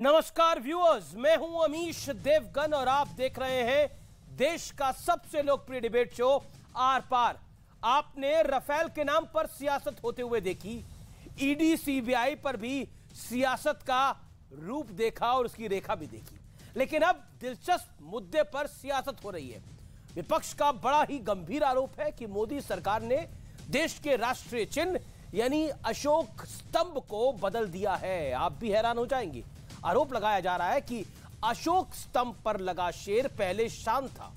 नमस्कार व्यूअर्स, मैं हूं अमीश देवगन और आप देख रहे हैं देश का सबसे लोकप्रिय डिबेट शो आर पार। आपने राफेल के नाम पर सियासत होते हुए देखी, ईडी सीबीआई पर भी सियासत का रूप देखा और उसकी रेखा भी देखी, लेकिन अब दिलचस्प मुद्दे पर सियासत हो रही है। विपक्ष का बड़ा ही गंभीर आरोप है कि मोदी सरकार ने देश के राष्ट्रीय चिन्ह यानी अशोक स्तंभ को बदल दिया है। आप भी हैरान हो जाएंगे। आरोप लगाया जा रहा है कि अशोक स्तंभ पर लगा शेर पहले शांत था,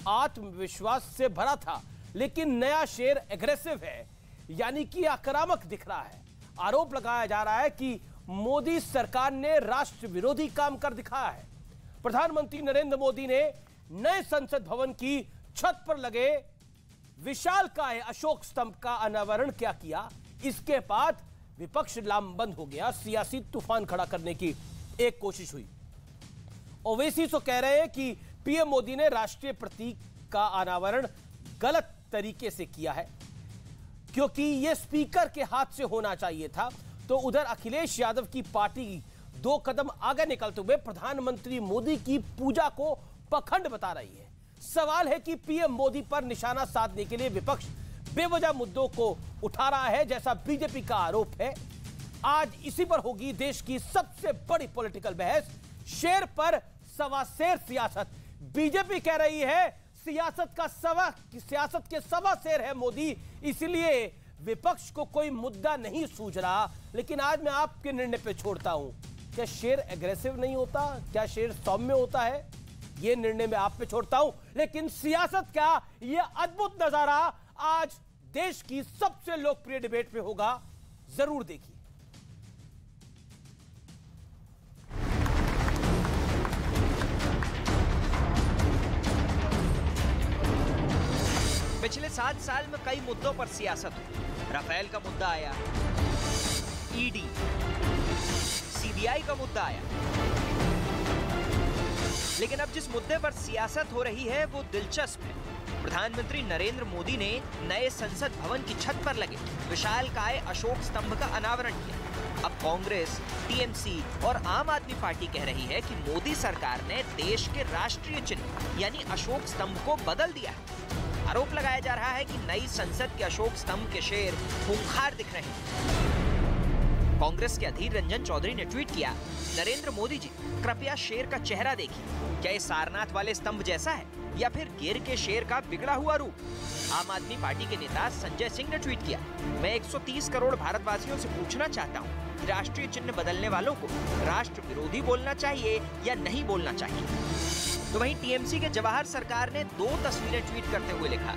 आत्मविश्वास से भरा था, लेकिन नया शेर एग्रेसिव है, यानी कि आक्रामक दिख रहा है। आरोप लगाया जा रहा है कि मोदी सरकार ने राष्ट्र विरोधी काम कर दिखाया है। प्रधानमंत्री नरेंद्र मोदी ने नए संसद भवन की छत पर लगे विशालकाय अशोक स्तंभ का अनावरण क्या किया, इसके बाद विपक्ष लामबंद हो गया। सियासी तूफान खड़ा करने की एक कोशिश हुई। ओवैसी तो कह रहे हैं कि पीएम मोदी ने राष्ट्रीय प्रतीक का अनावरण गलत तरीके से किया है, क्योंकि यह स्पीकर के हाथ से होना चाहिए था। तो उधर अखिलेश यादव की पार्टी दो कदम आगे निकलते हुए प्रधानमंत्री मोदी की पूजा को पखंड बता रही है। सवाल है कि पीएम मोदी पर निशाना साधने के लिए विपक्ष बेवजह मुद्दों को उठा रहा है, जैसा बीजेपी का आरोप है। आज इसी पर होगी देश की सबसे बड़ी पॉलिटिकल बहस। शेर पर सवा शेर सियासत। बीजेपी कह रही है सियासत के सवा शेर है मोदी, इसलिए विपक्ष को कोई मुद्दा नहीं सूझ रहा। लेकिन आज मैं आपके निर्णय पे छोड़ता हूं, क्या शेर एग्रेसिव नहीं होता, क्या शेर सौम्य होता है, यह निर्णय मैं आप पे छोड़ता हूं। लेकिन सियासत का यह अद्भुत नजारा आज देश की सबसे लोकप्रिय डिबेट में होगा, जरूर देखिए। पिछले 7 साल में कई मुद्दों पर सियासत हुई। राफेल का मुद्दा आया, ईडी, सीबीआई का मुद्दा आया, लेकिन अब जिस मुद्दे पर सियासत हो रही है वो दिलचस्प है। प्रधानमंत्री नरेंद्र मोदी ने नए संसद भवन की छत पर लगे विशालकाय अशोक स्तंभ का अनावरण किया। अब कांग्रेस, टीएमसी और आम आदमी पार्टी कह रही है कि मोदी सरकार ने देश के राष्ट्रीय चिन्ह यानी अशोक स्तंभ को बदल दिया है। आरोप लगाया जा रहा है कि नई संसद के अशोक स्तंभ के शेर खूंखार दिख रहे हैं। कांग्रेस के अधीर रंजन चौधरी ने ट्वीट किया, नरेंद्र मोदी जी कृपया शेर का चेहरा देखिए, क्या ये सारनाथ वाले स्तंभ जैसा है या फिर गिर के शेर का बिगड़ा हुआ रूप। आम आदमी पार्टी के नेता संजय सिंह ने ट्वीट किया, मैं 130 करोड़ भारतवासियों से पूछना चाहता हूँ कि राष्ट्रीय चिन्ह बदलने वालों को राष्ट्र विरोधी बोलना चाहिए या नहीं बोलना चाहिए। तो वहीं टीएमसी के जवाहर सरकार ने 2 तस्वीरें ट्वीट करते हुए लिखा,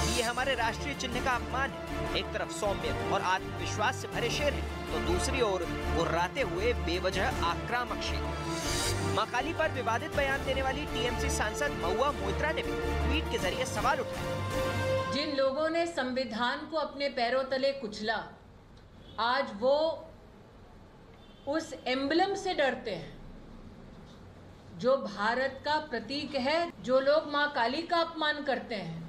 ये हमारे राष्ट्रीय चिन्ह का अपमान है। एक तरफ सौम्य और आत्मविश्वास से भरे शेर है, तो दूसरी ओर गुर्राते हुए बेवजह आक्रामक शेर। मां काली पर विवादित बयान देने वाली टीएमसी सांसद महुआ मोइत्रा ने भी ट्वीट के जरिए सवाल उठाया। जिन लोगों ने संविधान को अपने पैरों तले कुचला, आज वो उस एम्बलम से डरते हैं जो भारत का प्रतीक है। जो लोग मां काली का अपमान करते हैं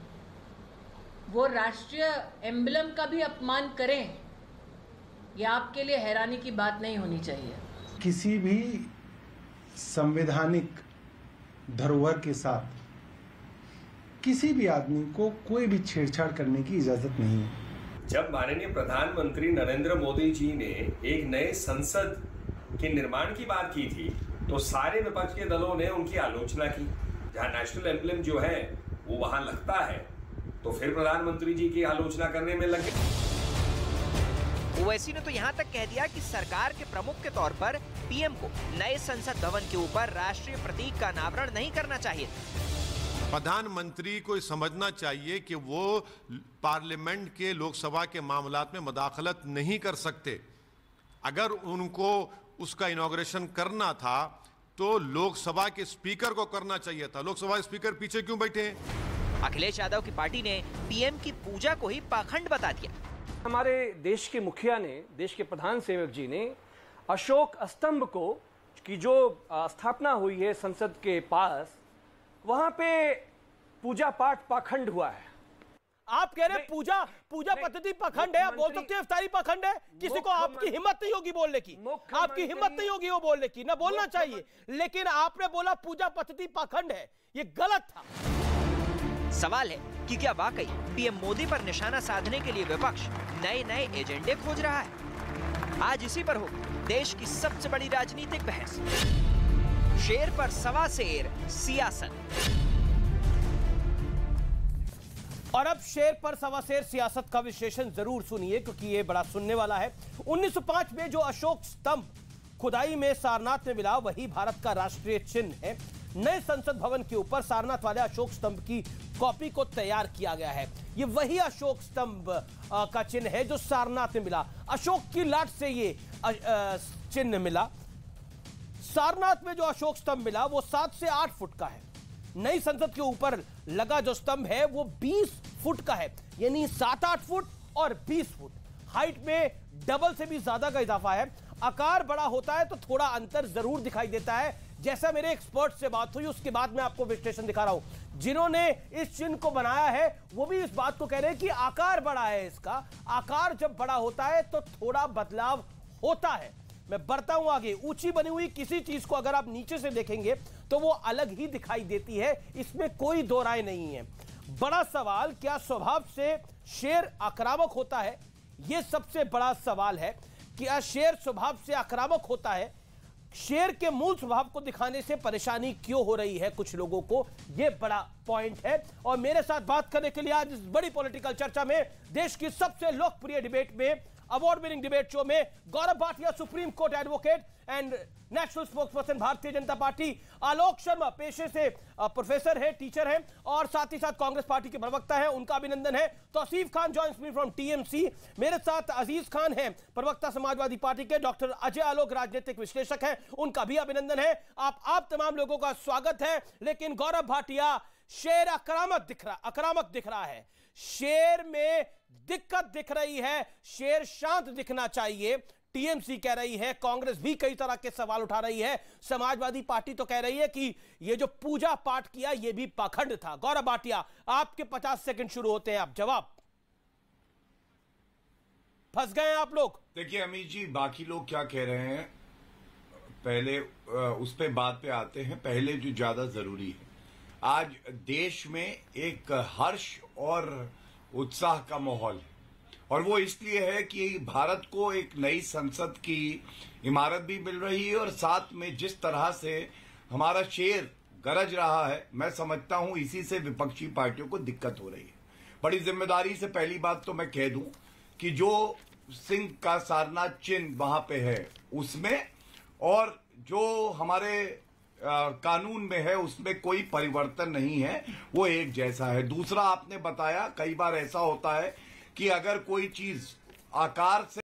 वो राष्ट्रीय एम्बलम का भी अपमान करें, यह आपके लिए हैरानी की बात नहीं होनी चाहिए। किसी भी संवैधानिक धरोहर के साथ किसी भी आदमी को कोई भी छेड़छाड़ करने की इजाजत नहीं है। जब माननीय प्रधानमंत्री नरेंद्र मोदी जी ने एक नए संसद के निर्माण की बात की थी, तो सारे विपक्ष के दलों ने उनकी आलोचना की। जहां नेशनल एम्बलम जो है वो वहां लगता है, तो फिर प्रधानमंत्री जी की आलोचना करने में लगे। ओवैसी ने तो यहां तक कह दिया कि सरकार के प्रमुख के तौर पर पीएम को नए संसद भवन के ऊपर राष्ट्रीय प्रतीक का अनावरण नहीं करना चाहिए। प्रधानमंत्री को समझना चाहिए कि वो पार्लियामेंट के लोकसभा के मामलात में मुदाखलत नहीं कर सकते। अगर उनको उसका इनॉग्रेशन करना था तो लोकसभा के स्पीकर को करना चाहिए था। लोकसभा स्पीकर पीछे क्यों बैठे हैं? अखिलेश यादव की पार्टी ने पीएम की पूजा को ही पाखंड बता दिया। हमारे देश के मुखिया ने, देश के प्रधान सेवक जी ने अशोक स्तंभ को की जो स्थापना हुई है संसद के पास, वहां पे पूजा पाठ पाखंड हुआ है। आप कह रहे पूजा पद्धति पाखंड है, आप बोल सकते हैं इफ्तारी पाखंड है। किसी को आपकी हिम्मत नहीं होगी बोलने की, आपकी हिम्मत नहीं होगी वो बोलने की, ना बोलना चाहिए, लेकिन आपने बोला पूजा पद्धति पाखंड है, ये गलत था। सवाल है कि क्या वाकई पीएम मोदी पर निशाना साधने के लिए विपक्ष नए नए एजेंडे खोज रहा है? आज इसी पर हो देश की सबसे बड़ी राजनीतिक बहस। शेर पर सवा शेर सियासत। और अब शेर पर सवा शेर सियासत का विश्लेषण जरूर सुनिए, क्योंकि ये बड़ा सुनने वाला है। 1905 में जो अशोक स्तंभ खुदाई में सारनाथ में मिला, वही भारत का राष्ट्रीय चिन्ह है। नए संसद भवन के ऊपर सारनाथ वाले अशोक स्तंभ की कॉपी को तैयार किया गया है। ये वही अशोक स्तंभ का चिन्ह है जो सारनाथ में मिला। अशोक की लाट से ये चिन्ह मिला। सारनाथ में जो अशोक स्तंभ मिला वो 7 से 8 फुट का है। नई संसद के ऊपर लगा जो स्तंभ है वो 20 फुट का है, यानी 7-8 फुट और 20 फुट। हाइट में डबल से भी ज्यादा का इजाफा है। आकार बड़ा होता है तो थोड़ा अंतर जरूर दिखाई देता है। जैसा मेरे एक्सपर्ट से बात हुई उसके बाद मैं आपको विश्लेषण दिखा रहा हूं। जिन्होंने इस चिन्ह को बनाया है वो भी इस बात को कह रहे हैं कि आकार बड़ा है। इसका आकार जब बड़ा होता है तो थोड़ा बदलाव होता है। मैं बढ़ता हूं आगे। ऊंची बनी हुई किसी चीज को अगर आप नीचे से देखेंगे तो वो अलग ही दिखाई देती है, इसमें कोई दो राय नहीं है। बड़ा सवाल, क्या स्वभाव से शेर आक्रामक होता है? यह सबसे बड़ा सवाल है। क्या शेर स्वभाव से आक्रामक होता है? शेर के मूल स्वभाव को दिखाने से परेशानी क्यों हो रही है कुछ लोगों को? यह बड़ा पॉइंट है। और मेरे साथ बात करने के लिए आज इस बड़ी पॉलिटिकल चर्चा में, देश की सबसे लोकप्रिय डिबेट में, अवार्ड विनिंग डिबेट शो में, Gaurav Bhatia supreme court advocate and national spokesperson Bharatiya Janata party, Alok Sharma पेशे से प्रोफेसर है, टीचर है और साथ ही साथ कांग्रेस पार्टी के प्रवक्ता है, उनका अभिनंदन है। Tauseef Khan joins me from TMC. मेरे साथ अजीज खान है, प्रवक्ता समाजवादी पार्टी के। डॉक्टर अजय आलोक राजनीतिक विश्लेषक है, उनका भी अभिनंदन है। आप तमाम लोगों का स्वागत है। लेकिन गौरव भाटिया, शेर आक्रामक दिख रहा है, शेर में दिक्कत दिख रही है, शेर शांत दिखना चाहिए। टीएमसी कह रही है, कांग्रेस भी कई तरह के सवाल उठा रही है, समाजवादी पार्टी तो कह रही है कि ये जो पूजा पाठ किया ये भी पाखंड था। गौरव भाटिया, आपके 50 सेकंड शुरू होते हैं, आप जवाब। फंस गए आप लोग। देखिए अमित जी, बाकी लोग क्या कह रहे हैं पहले उस पे बात पे आते हैं। पहले जो ज्यादा जरूरी है, आज देश में एक हर्ष और उत्साह का माहौल है, और वो इसलिए है कि भारत को एक नई संसद की इमारत भी मिल रही है और साथ में जिस तरह से हमारा शेर गरज रहा है, मैं समझता हूं इसी से विपक्षी पार्टियों को दिक्कत हो रही है। बड़ी जिम्मेदारी से पहली बात तो मैं कह दूं कि जो सिंह का सारनाथ चिन्ह वहां पे है उसमें, और जो हमारे कानून में है उसमें कोई परिवर्तन नहीं है, वो एक जैसा है। दूसरा, आपने बताया कई बार ऐसा होता है कि अगर कोई चीज आकार से